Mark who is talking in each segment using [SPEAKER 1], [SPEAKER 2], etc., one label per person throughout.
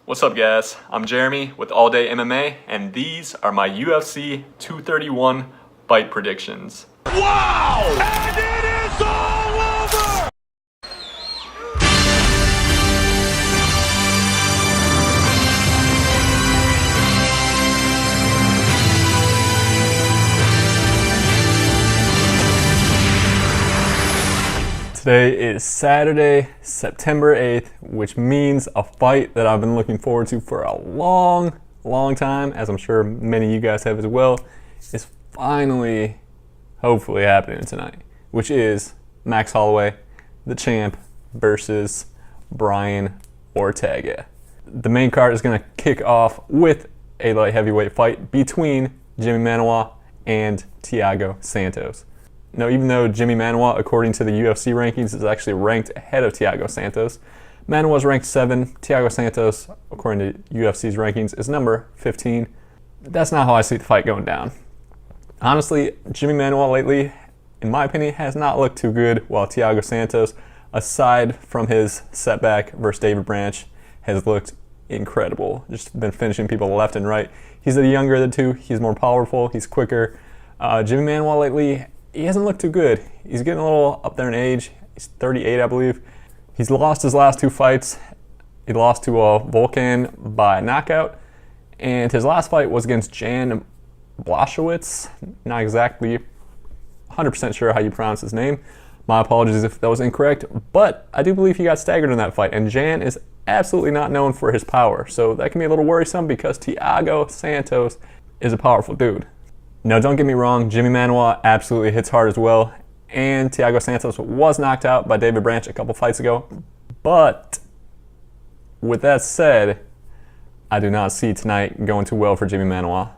[SPEAKER 1] What's up, guys? I'm Jeremy with All Day MMA, and these are my UFC 231 fight predictions.
[SPEAKER 2] Wow! And it is all over!
[SPEAKER 3] Today is Saturday, September 8th, which means a fight that I've been looking forward to for a long time, as I'm sure many of you guys have as well, is finally, hopefully happening tonight, which is Max Holloway, the champ, versus Brian Ortega. The main card is going to kick off with a light heavyweight fight between Jimmy Manuwa and Thiago Santos. Now, even though Jimmy Manuwa, according to the UFC rankings, is actually ranked ahead of Thiago Santos, Manuwa's ranked 7. Thiago Santos, according to UFC's rankings, is number 15. That's not how I see the fight going down. Honestly, Jimmy Manuwa lately, in my opinion, has not looked too good, while Thiago Santos, aside from his setback versus David Branch, has looked incredible. Just been finishing people left and right. He's the younger of the two. He's more powerful. He's quicker. Jimmy Manuwa lately, he hasn't looked too good. He's getting a little up there in age. He's 38, I believe. He's lost his last 2 fights. He lost to Volkan by knockout, and his last fight was against Jan Blachowicz. Not exactly 100% sure how you pronounce his name. My apologies if that was incorrect, but I do believe he got staggered in that fight, and Jan is absolutely not known for his power, so that can be a little worrisome because Thiago Santos is a powerful dude. Now, don't get me wrong, Jimmy Manuwa absolutely hits hard as well, and Thiago Santos was knocked out by David Branch a couple fights ago. But with that said, I do not see tonight going too well for Jimmy Manuwa.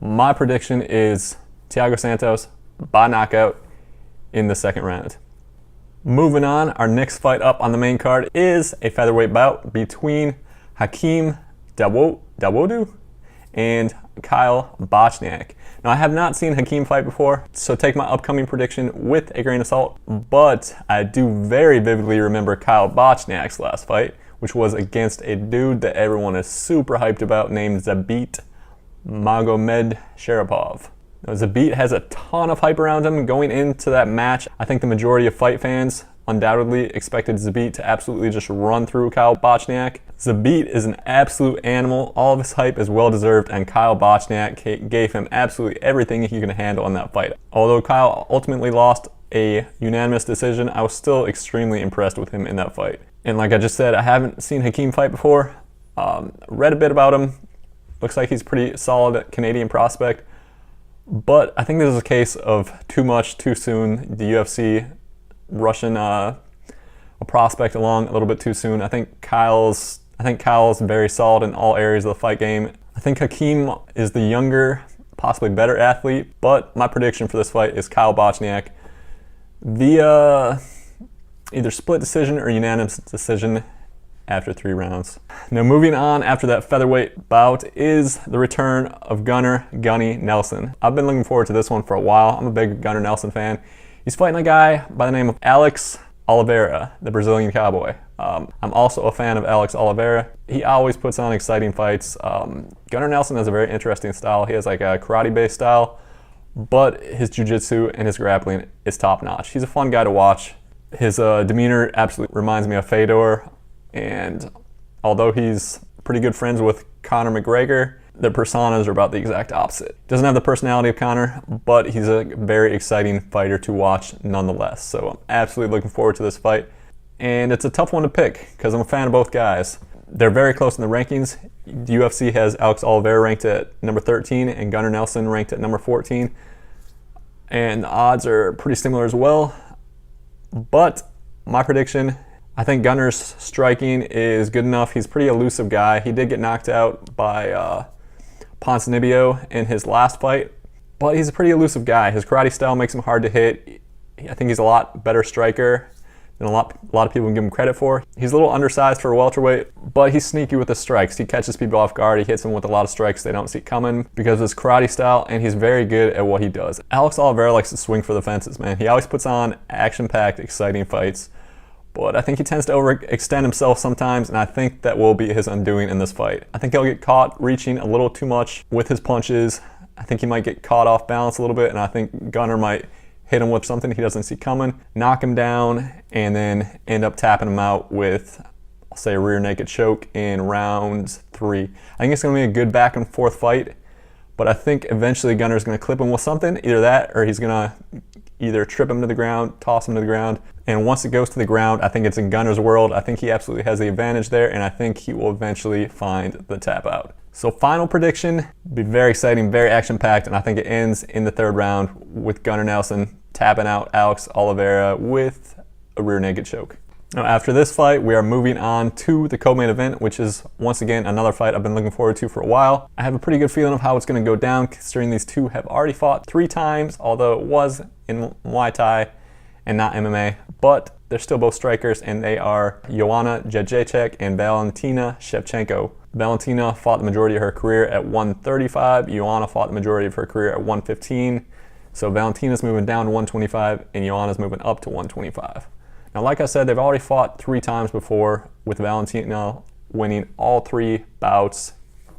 [SPEAKER 3] My prediction is Thiago Santos by knockout in the second round. Moving on, our next fight up on the main card is a featherweight bout between Hakeem Dawodu and Kyle Bochniak. Now, I have not seen Hakeem fight before, so take my upcoming prediction with a grain of salt, but I do very vividly remember Kyle Bochniak's last fight, which was against a dude that everyone is super hyped about named Zabit Magomedsharipov. Now, Zabit has a ton of hype around him going into that match. I think the majority of fight fans undoubtedly expected Zabit to absolutely just run through Kyle Bochniak. Zabit is an absolute animal. All of his hype is well-deserved, and Kyle Bochniak gave him absolutely everything he could handle in that fight. Although Kyle ultimately lost a unanimous decision, I was still extremely impressed with him in that fight. And like I just said, I haven't seen Hakeem fight before. Read a bit about him. Looks like he's a pretty solid Canadian prospect. But I think this is a case of too much, too soon. The UFC rushing a prospect along a little bit too soon. I think Kyle's very solid in all areas of the fight game. I think Hakeem is the younger, possibly better athlete, but my prediction for this fight is Kyle Bochniak via either split decision or unanimous decision after 3 rounds. Now, moving on after that featherweight bout is the return of Gunny Nelson. I've been looking forward to this one for a while. I'm a big Gunnar Nelson fan. He's fighting a guy by the name of Alex Oliveira, the Brazilian cowboy. I'm also a fan of Alex Oliveira. He always puts on exciting fights. Gunnar Nelson has a very interesting style. He has like a karate-based style, but his jiu-jitsu and his grappling is top-notch. He's a fun guy to watch. His demeanor absolutely reminds me of Fedor, and although he's pretty good friends with Conor McGregor, their personas are about the exact opposite. Doesn't have the personality of Conor, but he's a very exciting fighter to watch nonetheless. So I'm absolutely looking forward to this fight. And it's a tough one to pick because I'm a fan of both guys. They're very close in the rankings. The UFC has Alex Oliveira ranked at number 13 and Gunnar Nelson ranked at number 14. And the odds are pretty similar as well. But my prediction, I think Gunnar's striking is good enough. He's a pretty elusive guy. He did get knocked out by Ponzinibbio in his last fight, but he's a pretty elusive guy. His karate style makes him hard to hit. I think he's a lot better striker than a lot of people can give him credit for. He's a little undersized for a welterweight, but he's sneaky with the strikes. He catches people off guard. He hits them with a lot of strikes they don't see coming because of his karate style, and he's very good at what he does. Alex Oliveira likes to swing for the fences, man. He always puts on action-packed, exciting fights, but I think he tends to overextend himself sometimes, and I think that will be his undoing in this fight. I think he'll get caught reaching a little too much with his punches. I think he might get caught off balance a little bit, and I think Gunnar might hit him with something he doesn't see coming, knock him down, and then end up tapping him out with, I'll say, a rear naked choke in round 3. I think it's going to be a good back and forth fight, but I think eventually Gunnar's going to clip him with something, either that or he's going to either trip him to the ground, toss him to the ground. And once it goes to the ground, I think it's in Gunnar's world. I think he absolutely has the advantage there, and I think he will eventually find the tap out. So final prediction, be very exciting, very action-packed, and I think it ends in the 3rd round with Gunnar Nelson tapping out Alex Oliveira with a rear naked choke. Now after this fight, we are moving on to the co-main event, which is once again another fight I've been looking forward to for a while. I have a pretty good feeling of how it's going to go down, considering these two have already fought 3 times, although it was in Muay Thai and not MMA, but they're still both strikers, and they are Joanna Jędrzejczyk and Valentina Shevchenko. Valentina fought the majority of her career at 135. Joanna fought the majority of her career at 115. So Valentina's moving down to 125, and Joanna's moving up to 125. Now, like I said, they've already fought 3 times before, with Valentina winning all 3 bouts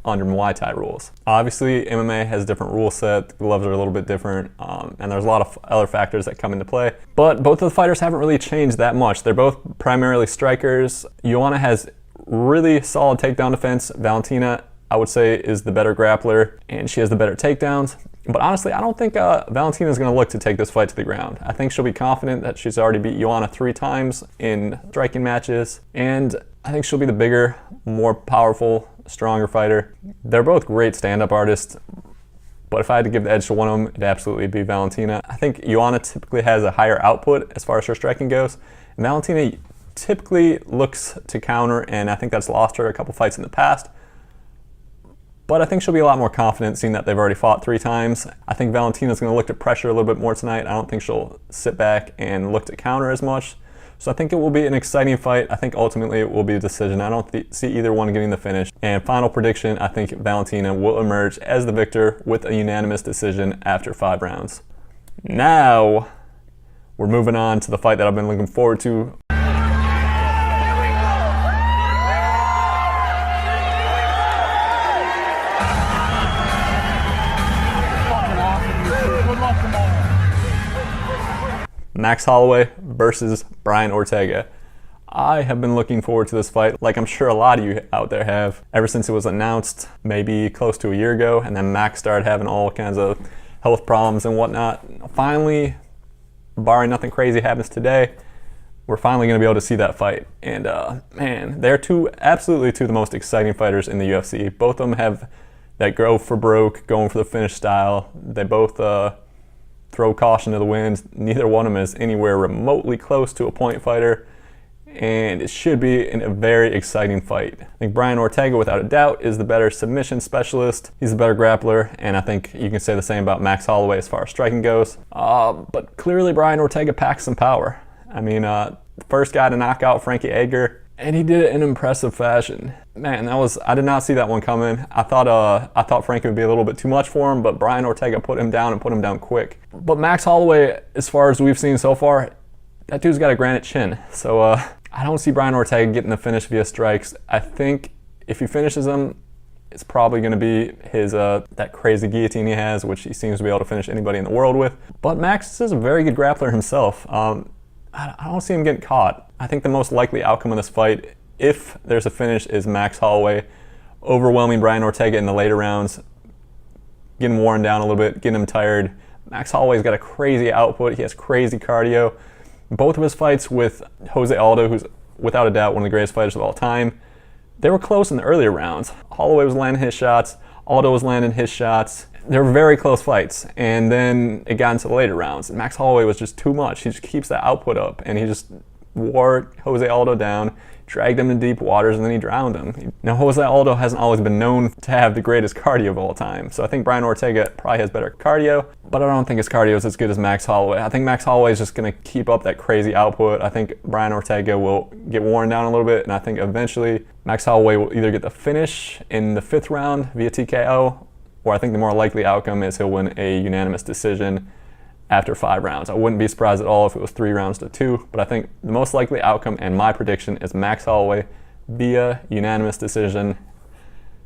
[SPEAKER 3] under Muay Thai rules. Obviously, MMA has a different rule set, the gloves are a little bit different, and there's a lot of other factors that come into play. But both of the fighters haven't really changed that much. They're both primarily strikers. Joanna has really solid takedown defense. Valentina, I would say, is the better grappler, and she has the better takedowns. But honestly, I don't think Valentina is going to look to take this fight to the ground. I think she'll be confident that she's already beat Joanna 3 times in striking matches, and I think she'll be the bigger, more powerful, stronger fighter. They're both great stand-up artists, but if I had to give the edge to one of them, it'd absolutely be Valentina. I think Joanna typically has a higher output as far as her striking goes. Valentina typically looks to counter, and I think that's lost her a couple fights in the past. But I think she'll be a lot more confident, seeing that they've already fought 3 times. I think Valentina's going to look to pressure a little bit more tonight. I don't think she'll sit back and look to counter as much. So I think it will be an exciting fight. I think ultimately it will be a decision. I don't see either one getting the finish. And final prediction, I think Valentina will emerge as the victor with a unanimous decision after 5 rounds. Now, we're moving on to the fight that I've been looking forward to. Max Holloway versus Brian Ortega. I have been looking forward to this fight, like I'm sure a lot of you out there have, ever since it was announced maybe close to a year ago, and then Max started having all kinds of health problems and whatnot. Finally, barring nothing crazy happens today, we're finally going to be able to see that fight. And man, they're absolutely two of the most exciting fighters in the UFC. Both of them have that go for broke, going for the finish style. They both throw caution to the wind. Neither one of them is anywhere remotely close to a point fighter, and it should be a very exciting fight. I think Brian Ortega, without a doubt, is the better submission specialist. He's the better grappler, and I think you can say the same about Max Holloway as far as striking goes. But clearly Brian Ortega packs some power. I mean, the first guy to knock out Frankie Edgar, and he did it in impressive fashion. Man, I did not see that one coming. I thought Frankie would be a little bit too much for him, but Brian Ortega put him down and put him down quick. But Max Holloway, as far as we've seen so far, that dude's got a granite chin. So I don't see Brian Ortega getting the finish via strikes. I think if he finishes him, it's probably going to be his that crazy guillotine he has, which he seems to be able to finish anybody in the world with. But Max is a very good grappler himself. I don't see him getting caught. I think the most likely outcome of this fight, if there's a finish, is Max Holloway overwhelming Brian Ortega in the later rounds, getting worn down a little bit, getting him tired. Max Holloway's got a crazy output. He has crazy cardio. Both of his fights with Jose Aldo, who's without a doubt one of the greatest fighters of all time, they were close in the earlier rounds. Holloway was landing his shots. Aldo was landing his shots. They were very close fights, and then it got into the later rounds. And Max Holloway was just too much. He just keeps that output up, and he just wore Jose Aldo down, dragged him to deep waters, and then he drowned him. Now, Jose Aldo hasn't always been known to have the greatest cardio of all time, so I think Brian Ortega probably has better cardio, but I don't think his cardio is as good as Max Holloway. I think Max Holloway is just going to keep up that crazy output. I think Brian Ortega will get worn down a little bit, and I think eventually Max Holloway will either get the finish in the 5th round via TKO, or I think the more likely outcome is he'll win a unanimous decision after 5 rounds. I wouldn't be surprised at all if it was 3 rounds to 2, but I think the most likely outcome and my prediction is Max Holloway via unanimous decision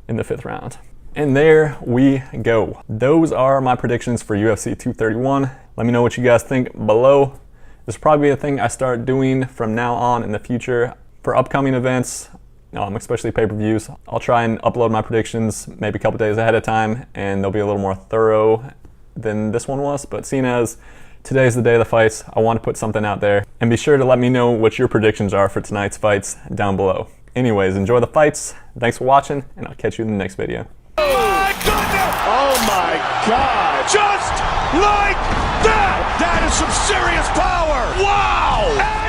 [SPEAKER 3] in the 5th round. And there we go. Those are my predictions for UFC 231. Let me know what you guys think below. This will probably be a thing I start doing from now on in the future for upcoming events, especially pay-per-views. I'll try and upload my predictions maybe a couple days ahead of time, and they'll be a little more thorough than this one was. But seeing as today's the day of the fights, I want to put something out there. And be sure to let me know what your predictions are for tonight's fights down below. Anyways, enjoy the fights. Thanks for watching, and I'll catch you in the next video.
[SPEAKER 2] Oh my goodness! Oh my God! Just like that! That is some serious power! Wow!